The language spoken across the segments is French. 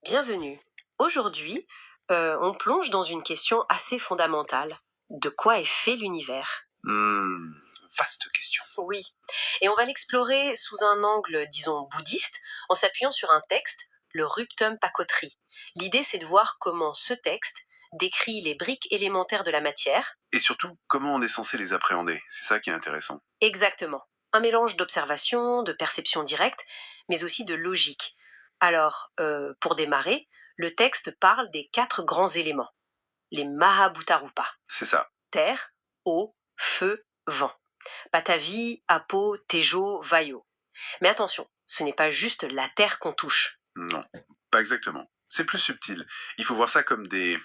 Bienvenue. Aujourd'hui, on plonge dans une question assez fondamentale. De quoi est fait l'univers? Hmm, Vaste question. Oui. Et on va l'explorer sous un angle, disons, bouddhiste, en s'appuyant sur un texte, le Ruptum Pakotri. L'idée, c'est de voir comment ce texte décrit les briques élémentaires de la matière. Et surtout, comment on est censé les appréhender? C'est ça qui est intéressant. Exactement. Un mélange d'observation, de perception directe, mais aussi de logique. Alors, pour démarrer, le texte parle des 4 grands éléments. Les Mahabhutarupa. C'est ça. Terre, eau, feu, vent. Patavi, Apo, Tejo, Vayo. Mais attention, ce n'est pas juste la terre qu'on touche. Non, pas exactement. C'est plus subtil. Il faut voir ça comme des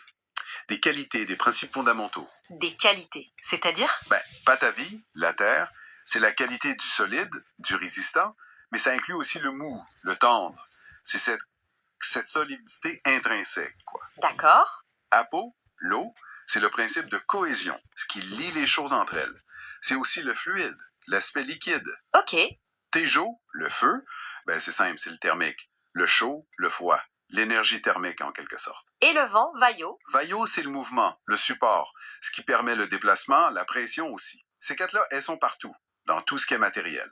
qualités, des principes fondamentaux. Des qualités, c'est-à-dire Patavi, la terre, c'est la qualité du solide, du résistant, mais ça inclut aussi le mou, le tendre. C'est cette solidité intrinsèque, quoi. D'accord. Apo, l'eau, c'est le principe de cohésion, ce qui lie les choses entre elles. C'est aussi le fluide, l'aspect liquide. Ok. Tejo, le feu, c'est simple, c'est le thermique. Le chaud, le froid. L'énergie thermique, en quelque sorte. Et le vent, Vayo. Vayo, c'est le mouvement, le support, ce qui permet le déplacement, la pression aussi. Ces quatre-là, elles sont partout, dans tout ce qui est matériel.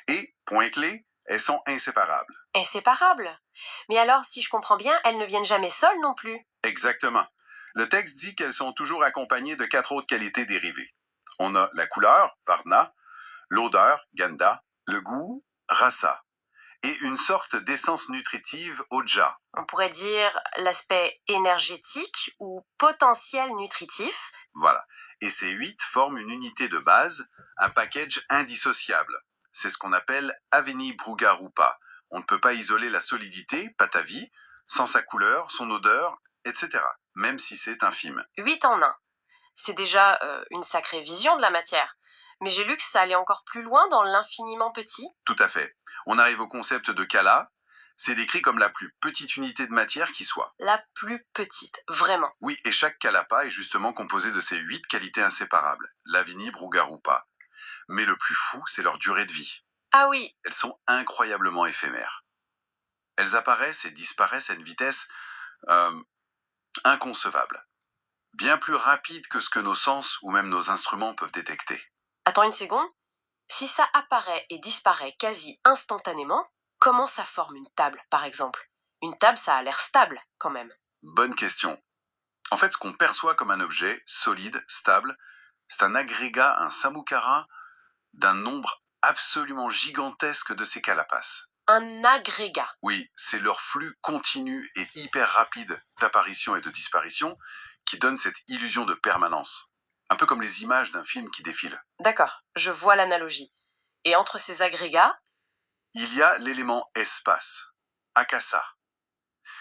Et, point clé, elles sont inséparables. Inséparables. Mais alors, si je comprends bien, elles ne viennent jamais seules non plus. Exactement. Le texte dit qu'elles sont toujours accompagnées de 4 autres qualités dérivées. On a la couleur, varna, l'odeur, ganda, le goût, rasa, et une sorte d'essence nutritive, oja. On pourrait dire l'aspect énergétique ou potentiel nutritif. Voilà. Et ces 8 forment une unité de base, un package indissociable. C'est ce qu'on appelle Aveni Bruga Rupa. On ne peut pas isoler la solidité, patavi, sans sa couleur, son odeur, etc. Même si c'est infime. 8 en 1. C'est déjà une sacrée vision de la matière. Mais j'ai lu que ça allait encore plus loin dans l'infiniment petit. Tout à fait. On arrive au concept de kala. C'est décrit comme la plus petite unité de matière qui soit. La plus petite, vraiment. Oui, et chaque kalapa est justement composé de ces 8 qualités inséparables. Lavini, Brugarupa. Mais le plus fou, c'est leur durée de vie. Ah oui. Elles sont incroyablement éphémères. Elles apparaissent et disparaissent à une vitesse inconcevable. Bien plus rapide que ce que nos sens ou même nos instruments peuvent détecter. Attends une seconde. Si ça apparaît et disparaît quasi instantanément, comment ça forme une table, par exemple? Une table, ça a l'air stable, quand même. Bonne question. En fait, ce qu'on perçoit comme un objet solide, stable, c'est un agrégat, un samukara, d'un nombre absolument gigantesque de ces calapas. Un agrégat. Oui, c'est leur flux continu et hyper rapide d'apparition et de disparition qui donne cette illusion de permanence. Un peu comme les images d'un film qui défile. D'accord, je vois l'analogie. Et entre ces agrégats, Il y a l'élément espace, akasa.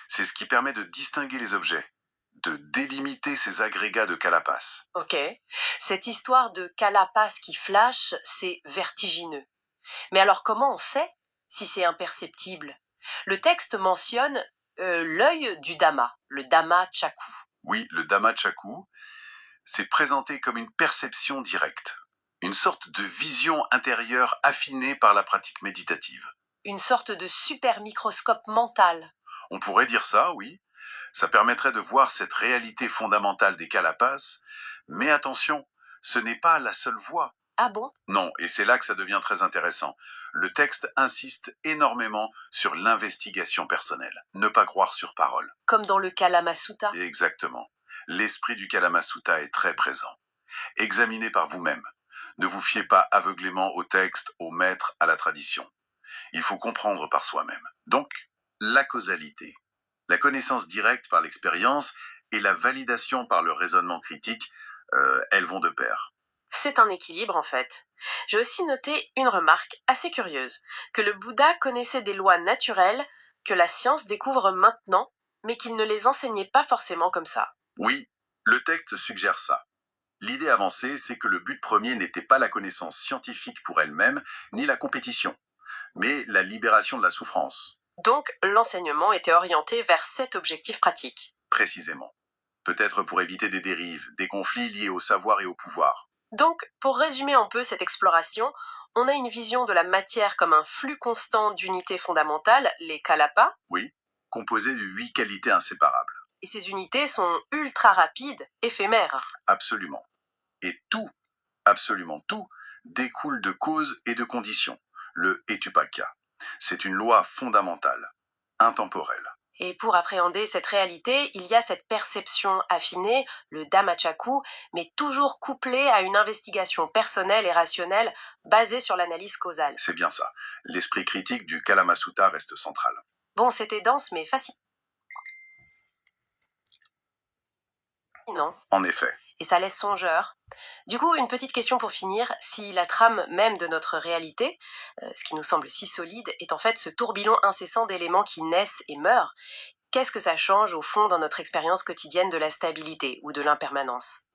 C'est ce qui permet de distinguer les objets, de délimiter ces agrégats de calapas. ok, cette histoire de calapas qui flash, c'est vertigineux. Mais alors comment on sait si c'est imperceptible? Le texte mentionne l'œil du Dhamma, le Dhamma Chaku. Oui, le Dhamma-chaku, c'est présenté comme une perception directe, une sorte de vision intérieure affinée par la pratique méditative. Une sorte de super microscope mental. On pourrait dire ça, oui. Ça permettrait de voir cette réalité fondamentale des calapas, mais attention, ce n'est pas la seule voie. Ah bon? Non, et c'est là que ça devient très intéressant. Le texte insiste énormément sur l'investigation personnelle. Ne pas croire sur parole. Comme dans le Kalamasutra. Exactement. L'esprit du Kalamasutra est très présent. Examinez par vous-même. Ne vous fiez pas aveuglément au texte, au maître, à la tradition. Il faut comprendre par soi-même. Donc, la causalité, la connaissance directe par l'expérience et la validation par le raisonnement critique, elles vont de pair. C'est un équilibre en fait. J'ai aussi noté une remarque assez curieuse, que le Bouddha connaissait des lois naturelles que la science découvre maintenant, mais qu'il ne les enseignait pas forcément comme ça. Oui, le texte suggère ça. L'idée avancée, c'est que le but premier n'était pas la connaissance scientifique pour elle-même, ni la compétition, mais la libération de la souffrance. Donc l'enseignement était orienté vers cet objectif pratique. Précisément. Peut-être pour éviter des dérives, des conflits liés au savoir et au pouvoir. Donc, pour résumer un peu cette exploration, on a une vision de la matière comme un flux constant d'unités fondamentales, les kalapas. Oui, composé de 8 qualités inséparables. Et ces unités sont ultra rapides, éphémères. Absolument. Et tout, absolument tout, découle de causes et de conditions. Le Etupaka. C'est une loi fondamentale, intemporelle. Et pour appréhender cette réalité, il y a cette perception affinée, le damachaku, mais toujours couplée à une investigation personnelle et rationnelle basée sur l'analyse causale. C'est bien ça. L'esprit critique du Kalamasutra reste central. Bon, c'était dense mais fascinant. En effet. Et ça laisse songeur. Du coup, une petite question pour finir. Si la trame même de notre réalité, ce qui nous semble si solide, est en fait ce tourbillon incessant d'éléments qui naissent et meurent, qu'est-ce que ça change au fond dans notre expérience quotidienne de la stabilité ou de l'impermanence ?